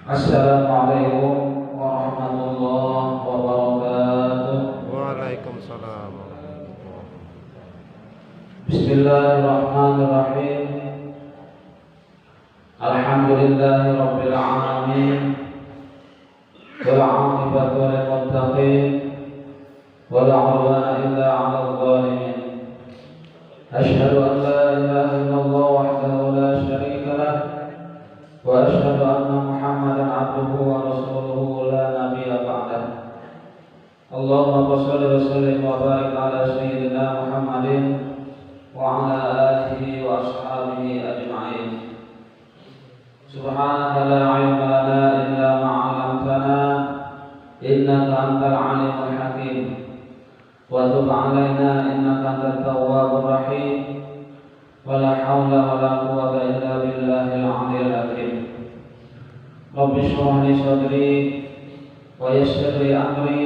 Assalamualaikum warahmatullahi wabarakatuh. Waalaikumsalam. Bismillahirrahmanirrahim. Alhamdulillahi rabbil alamin. Wal 'aqibatu lil muttaqin. Wala 'udwana illa 'alal zalimin. Asyhadu an la ilaha illallah wahdahu la syarika lah. Wa asyhadu anna Muhammadan 'abduhu wa rasuluhu la nabiyya ba'dah. Allahumma shalli wa sallim wa barik ala sayyidina Muhammadin wa ala alihi wa ashabihi ajma'in. Subhanaka la 'ilma lana illa ma 'allamtana innaka antal 'alimul hakim. Wa tub 'alaina innaka antat tawwabur rahim. Wa la haula wa la quwwata illa billahil 'aliyyil 'azim. Rabbi shrah li sadri wa yassir li amri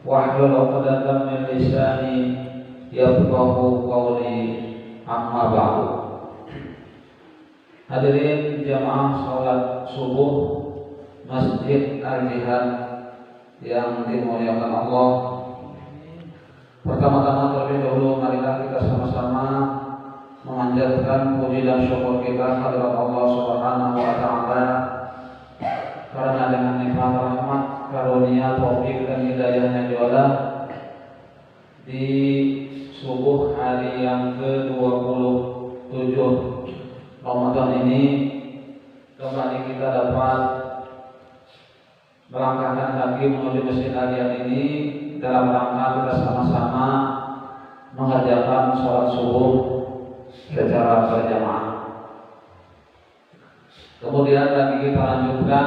wahlul 'uqdatam min lisani yafqahu qawli, amma ba'du. Hadirin jamaah salat subuh Masjid Al-Jihad yang dimuliakan Allah. Pertama-tama terlebih dahulu marilah kita sama-sama memanjatkan puji dan syukur kita kehadirat Allah Subhanahu wa taala, karena dengan nikmat rahmat, karunia, taufik dan hidayahnya jualah di subuh hari yang ke-27 Ramadan ini kembali kita dapat melangkahkan kaki menuju Masjid Al-Jihad ini dalam rangka kita sama-sama mengerjakan sholat subuh secara berjamaah. Kemudian lagi kita lanjutkan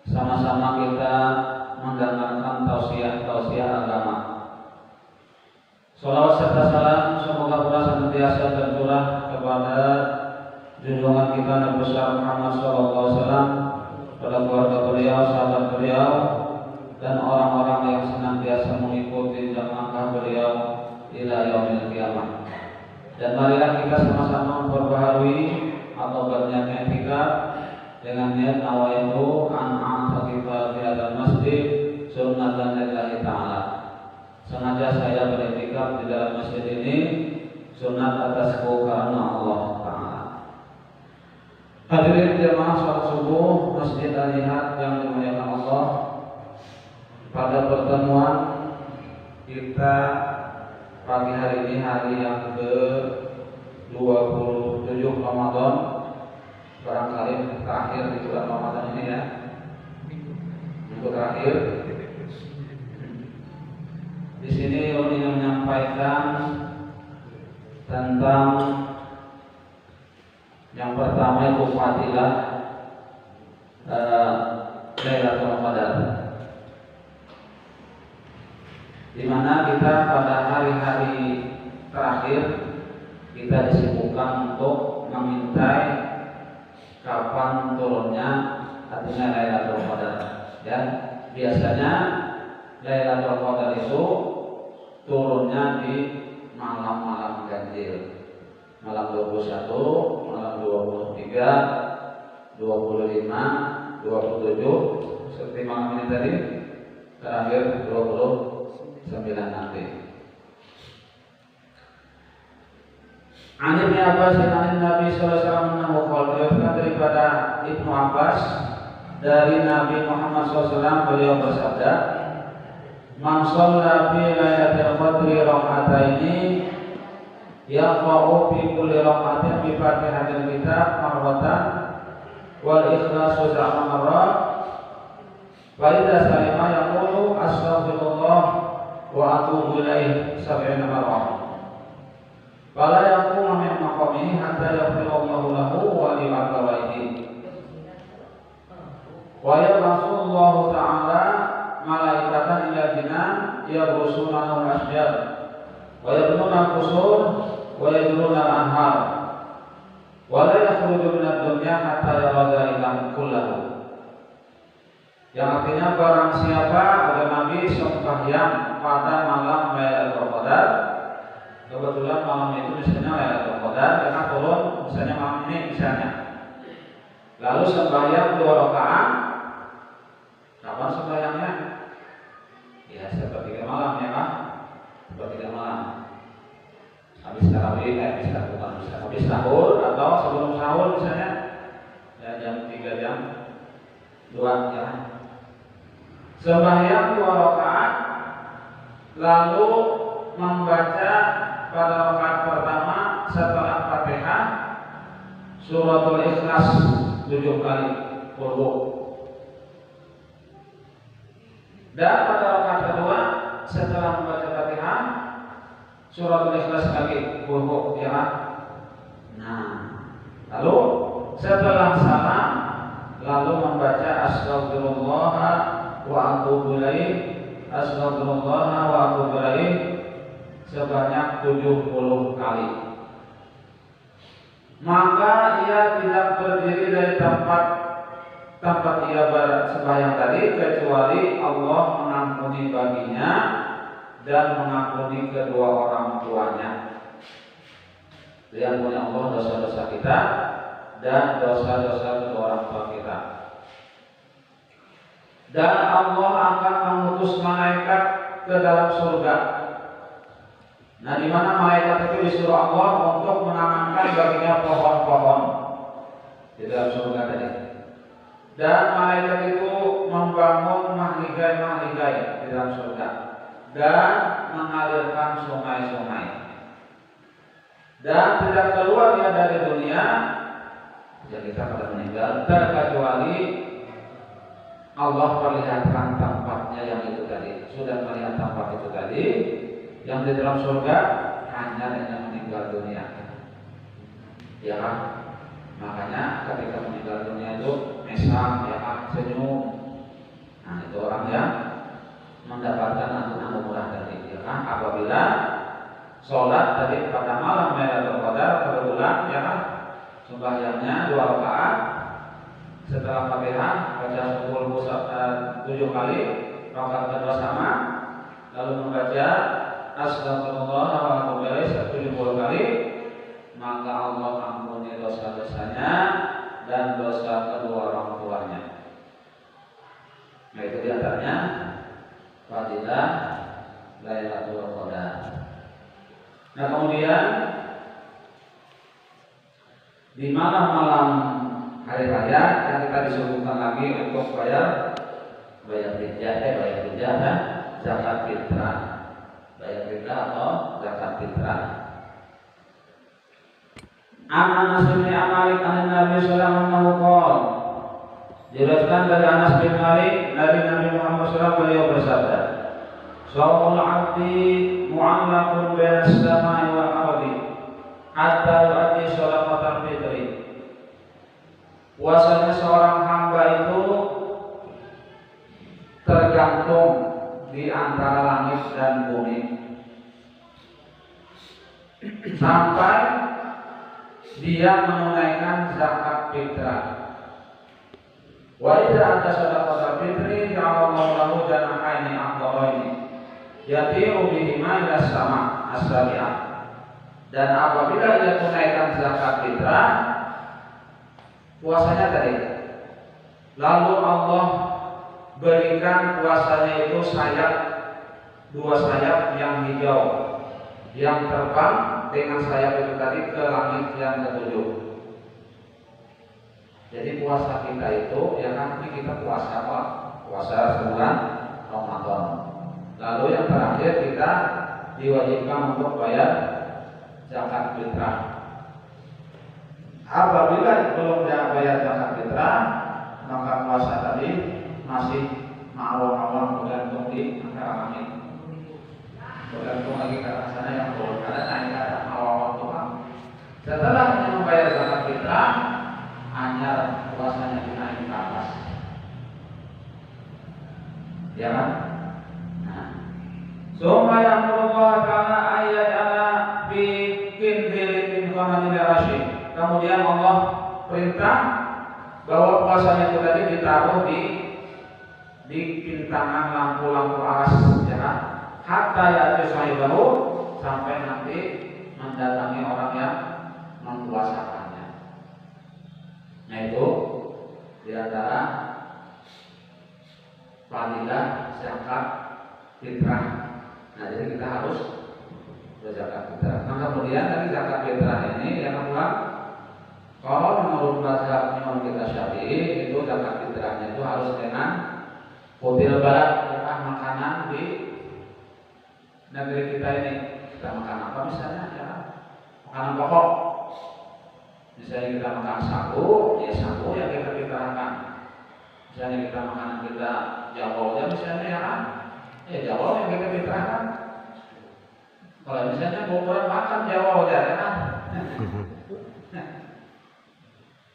sama-sama kita mendengarkan tausiah agama. Salawat serta salam semoga pula senantiasa tercurah kepada junjungan kita Nabi besar Muhammad SAW, pada keluarga beliau, sahabat beliau, dan orang-orang yang senantiasa mengikuti langkah beliau ila yaumil qiyamah. Dan marilah kita sama-sama memperbaharui atau berniat etika dengan niat nawaitu an a'taqifa fi hadzal masjid sunnatan lillahi ta'ala. Sengaja saya beriktikaf di dalam masjid ini sunat atasku karena Allah Ta'ala. Hadirin jamaah salat subuh Masjid Al-Jihad yang dimuliakan Allah, pada pertemuan kita pagi hari ini, hari yang ke-27 Ramadan, barangkali terakhir di bulan Ramadan ini ya, minggu terakhir. Di sini Roni ingin menyampaikan tentang yang pertama itu fadilah Lailatul Qadar, di mana kita pada hari-hari terakhir kita disibukkan untuk memintai kapan turunnya artinya Lailatul Qadar. Dan biasanya Lailatul Qadar itu turunnya di malam-malam ganjil, malam 21, malam 23, 25, 27, seperti malam ini tadi, terakhir 29 nanti. An Ibnu Abbas an Nabi sallallahu alaihi wasallam daripada Ibnu Abbas dari Nabi Muhammad SAW, beliau bersabda, man shalla fi lailatul qadri rak'ataini yaqra'u fi kulli rak'atin bi fatihatil kitab marratan wal ikhlasu sab'a marrat wa idza salima yaqulu astaghfirullah wa atubu ilaih 70 marrah. Fala yaqumu min maqamihi hatta yaghfirallahu lahu wa li abawayhi. Wa yab'atsullahu ta'ala malaikatan ila jinan yabrusuna al-asjar wa yabnuna al-qusur wa yajruna al-anhar Wala yakhruju minad dunya hatta yara dzalika kullahu. Yang artinya barang siapa ada Nabi sembahyang pada malam Lailatul Qadar, kebetulan malam itu misalnya Lailatul Qadar karena turun misalnya malam ini misalnya, lalu sembahyang 2 rakaat. Kapan sembahyangnya? Ya sepertiga malam ya kan? Sepertiga malam. Habis tarawih, habis sahur atau sebelum sahur misalnya, ya jam 3 jam 2 ya. Sembahyang 2 rakaat, lalu membaca pada rakaat pertama setelah Fatihah suratul Ikhlas 7 kali qul. Dan pada rakaat kedua setelah membaca Fatihah suratul Ikhlas lagi qul ya. Nah, lalu setelah salam lalu membaca astagfirullah wa atubu ilaih, astagfirullah wa atubu ilaih sebanyak 70 kali. Maka ia tidak berdiri dari tempat ia bersembahyang tadi kecuali Allah mengampuni baginya dan mengampuni kedua orang tuanya. Diampuni Allah dosa-dosa kita dan dosa-dosa kedua orang tua kita. Dan Allah akan mengutus malaikat ke dalam surga. Nah, di mana malaikat itu disuruh Allah untuk menanamkan baginya pohon-pohon di dalam surga tadi. Dan malaikat itu membangun mahligai-mahligai di dalam surga dan mengalirkan sungai-sungai. Dan tidak keluar dia dari dunia, ya kita pada meninggal, terkecuali Allah perlihatkan tempatnya yang itu tadi. Sudah melihat tempat itu tadi, yang di dalam surga hanya yang meninggal dunia. Ya kan? Makanya ketika meninggal dunia itu mesam, ya kan, senyum. Nah, itu orang yang mendapatkan anugerah tadi, ya kan? Apabila sholat tadi pada malam Lailatul Qadar kebetulan, ya kan, sembahyangnya 2 rakaat. Setelah Fatihah baca 7 kali, rakaat kedua sama, lalu membaca astagfirullah wa atubu ilaih 70 kali, maka Allah ampuni dosa-dosanya dan dosa kedua orang tuanya. Nah, itu diantaranya fadilah Lailatul Qadar. Nah, kemudian di malam-malam hari raya yang kita disuguhkan lagi untuk bayar fidyah dan zakat fitrah. Bayar fitrah atau zakat fitrah. Anas bin Malik an Nabi sallallahu alaihi wasallam jelaskan dari Anas bin Malik dari Nabi Muhammad SAW beliau bersabda, "Shaumul 'abdi mu'allaqun bainas samai wal ardi hatta yu'addi shalatal fitri." Puasanya seorang hamba itu tergantung di antara langit dan bumi sampai dia menunaikan zakat fitrah. Wa idza ata shadaqatul fitri ja'alallahu lahu janahaini aqdaraini yatiru bihima ila sama as-sabi'ah. Dan apabila dia tunaikan zakat fitrah puasanya tadi, lalu Allah berikan puasanya itu sayap, 2 sayap yang hijau yang terbang dengan sayap itu tadi ke langit yang ke-7. Jadi puasa kita itu, ya kan, ini kita puasa apa? Puasa sebulan Ramadan. Lalu yang terakhir kita diwajibkan untuk bayar zakat fitrah. Apabila belum bayar zakat fitrah, maka puasa tadi masih mawang-mawang bergantung di antara langit. Bergantung lagi ke arah sana yang turun, karena naik ada mawang-mawang Tuhan. Setelah membayar zakat fitrah, hanya puasanya dinaik ke atas. Ya kan? Nah, summa ya'murullah ta'ala ayat ala fi kindirin min qamadil rasyid. Kemudian Allah perintah bahwa puasanya itu tadi ditaruh di pintangan lampu-lampu aras ya, hatta ya'ti sahibahu, sampai nanti mendatangi orang yang mempuasakannya. Nah itu diantara fadilah zakat fitrah. Nah jadi kita harus berzakat fitrah. Nah kemudian dari zakat fitrah ini yang kedua, kalau menurut mazhab Imam kita Syafi'i itu zakat fitrahnya itu harus dengan kutil balad, ya, makanan di negeri kita ini. Kita makan apa misalnya ya, makanan pokok. Misalnya kita makan sagu, ya sagu yang kita fitrahkan. Misalnya kita makan kita jawol ya misalnya ya kan, ya jawol yang kita fitrahkan. Kalau misalnya bukan makan jawol ya kan.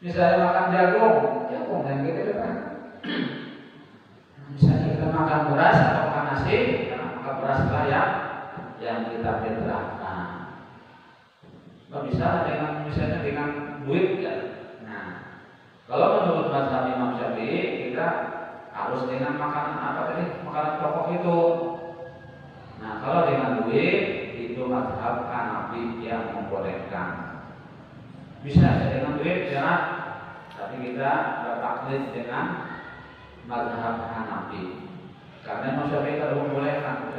Misalnya makan jagung yang kita fitrahkan. Misalnya kita makan beras atau makan nasi, ya, maka beraslah yang kita fitrahkan. Nggak bisa dengan misalnya dengan duit ya. Nah, kalau menurut mazhab Imam Syafi'i kita harus dengan makanan apa tadi? Makanan pokok itu. Nah, kalau dengan duit itu mazhab Hanafi yang membolehkan. Bisa ya dengan duit ya, tapi kita bertaklid dengan mazhab Hanafi. Karena Imam Syafi'i kalau membolehkan,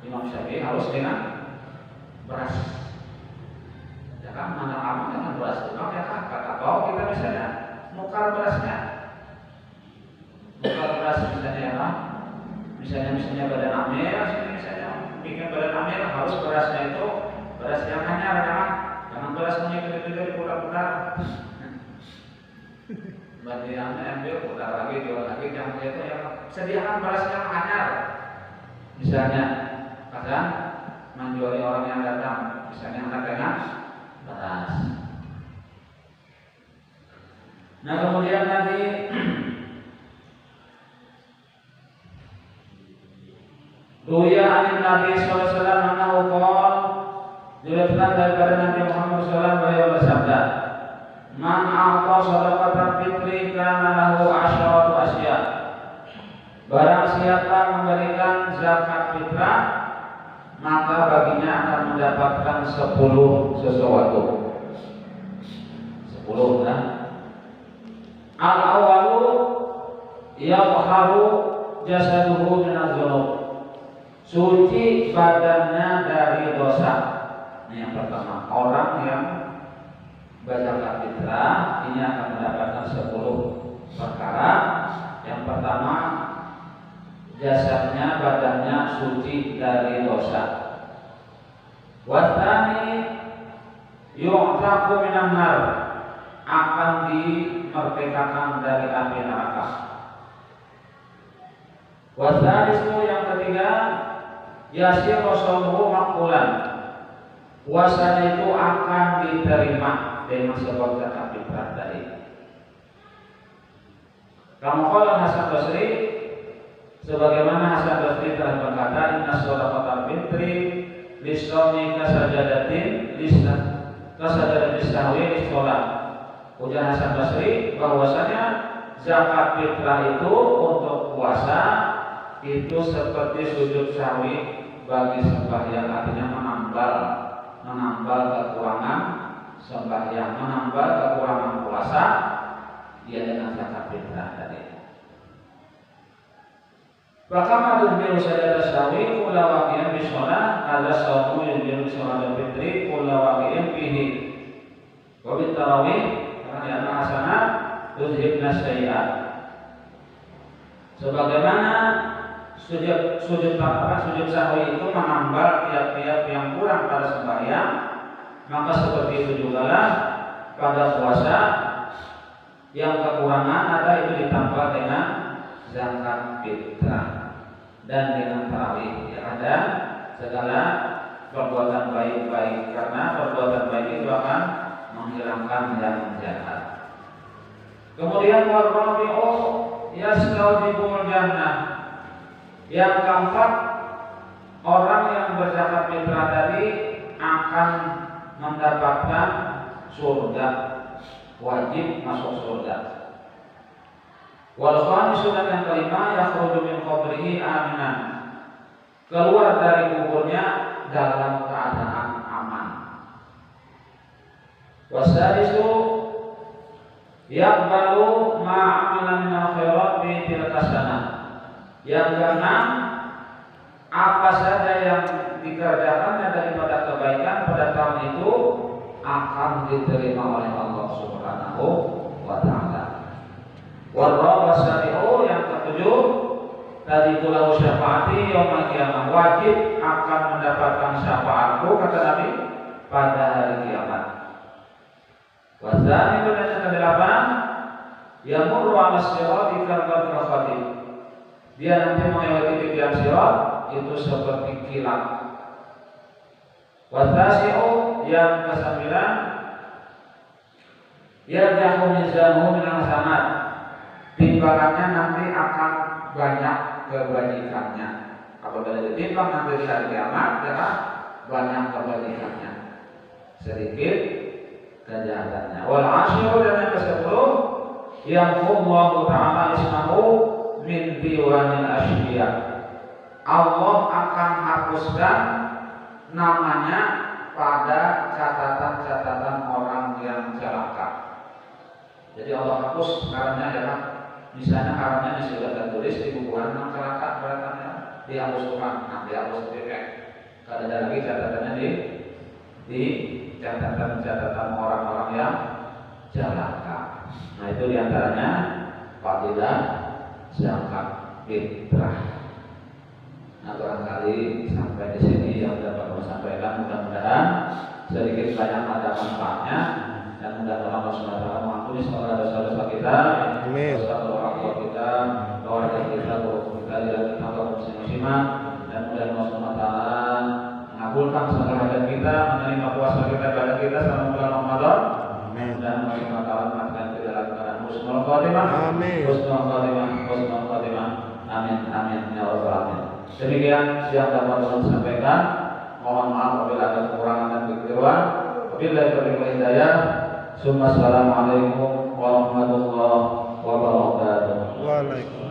Imam Syafi'i harus dengan beras. Ya kan, mana aman dengan beras itu ya kan? Kata bau kita misalnya nukar berasnya, nukar beras misalnya ya kan? Misalnya badan amir, misalnya bikin badan amir harus berasnya itu beras yang hanyar ya kan? Jangan berasnya gede-gede putar-putar. Bagian ambil putar lagi, jual lagi, yang itu ya sediakan beras yang hanyar. Misalnya, kadang menjuali orang yang datang, misalnya angkat dengan beras. Nah kemudian nanti Ruya anin Nabi sallallahu alaihi wasallam annahu qala, diriwayatkan daripada Nabi Muhammad sallallahu alaihi wasallam beliau bersabda, "Man a'ta shadaqatan fitri kana lahu asyratu asya." Barang siapa memberikan zakat fitrah, maka baginya akan mendapatkan 10 sesuatu. 10 kan? Al-awwalu yadhharu jasaduhu min adh-dhunub. Suci badannya dari dosa. Ini yang pertama, orang yang berzakat fitrah ini akan mendapatkan 10 perkara. Yang pertama, jasadnya, badannya suci dari dosa. Wasani yu'taqu minan nar, akan dimerdekakan dari api neraka. Wasalisu yang ketiga, yasir rasulullah makbulan, puasanya itu akan diterima dengan sebab zakat fitrah tadi. Kamu qala Hasan Basri, sebagaimana Hasan Basri telah berkata, inna shadaqatal fitri lis-shaumi kasajadatin sahwi lis-shalah. Ujar Hasan Basri bahwasanya zakat fitrah itu untuk puasa itu seperti sujud sahwi bagi sembahyang, artinya menambal kekurangan sembahyang, menambal kekurangan puasa dia dengan zakat fitrah tadi. Bahkan adul saja sahwi kula waqiyan bi shalah, ada sawmu yang shalah fitri kula waqiyan fihi. Wa bit tarawih karena hasanah tuzhibna sayyi'at. Sebagaimana sujud sahwi itu menambal tiap-tiap yang kurang pada sembahyang, maka seperti itu juga lah pada puasa yang kekurangan ada itu ditambah dengan zakat fitrah dan dengan tarawih. Ya, ada segala perbuatan baik-baik, karena perbuatan baik itu akan menghilangkan yang jahat. Kemudian warrabi'u yastawjibul jannah. Yang keempat, orang yang berzakat fitrah tadi akan mendapatkan surga. wajib masuk surga. Wal khamisu dan yang kelima, yakhruju min qabrihi aminan, keluar dari kuburnya dalam keadaan aman. Wasadisu yaqbalu ma amila min al-khairat bi tilka sanah. Yang keenam, apa saja yang dikerjakannya daripada kebaikan pada tahun itu akan diterima oleh Allah Subhanahu wa taala. Warabasari'u yang ketujuh, tadi pula syafaati yaumil qiyamah, wajib akan mendapatkan syafaatku kata Nabi pada hari kiamat. Wazani dan yang kedelapan, yamurru 'ala sirati kalbarqil khatib, dia nanti melewati tiang sirat itu seperti kilat. Watasi'u yang kesembilan, yarjahu mizanuhu min al-hasanat, timbangannya nanti akan banyak kebajikannya. Apabila ditimbang nanti di hari kiamat, ya banyak kebajikannya, sedikit kejahatannya. Wal asyiru dan yang ke-10, yamhullahu ta'ala ismahu min diwanil asyiya, Allah akan hapuskan namanya pada catatan-catatan orang yang celaka. Jadi Allah hapus karena ya, misalnya karena sudah tertulis di buku orang celaka, berarti dihapus Tuhan, dihapus bebek. Tidak ada lagi catatannya di catatan-catatan orang-orang yang celaka. Nah itu diantaranya fadilah zakat fitrah. Nah barangkali sampai di sini yang dapat kami sampaikan, mudah-mudahan sedikit banyak ada manfaatnya dan mudah-mudahan Allah SWT mengampuni segala dosa-dosa kita, dosa-dosa kita, keluarga kita, guru kita, dan kita muslim-muslimah, dan mudah-mudahan Allah SWT mengabulkan segala hajat kita, menerima puasa kita, ibadah kita selama bulan Ramadan, dan Allah SWT mengatakan kita dalam keadaan husnul khotimah, husnul khotimah, husnul khotimah. Amin, amin, ya rabbal alamin. Demikian yang dapat kami sampaikan. Mohon maaf apabila ada kekurangan dan kekeliruan. Wabillahi taufiq wal hidayah. Assalamualaikum warahmatullahi wabarakatuh. Waalaikumsalam.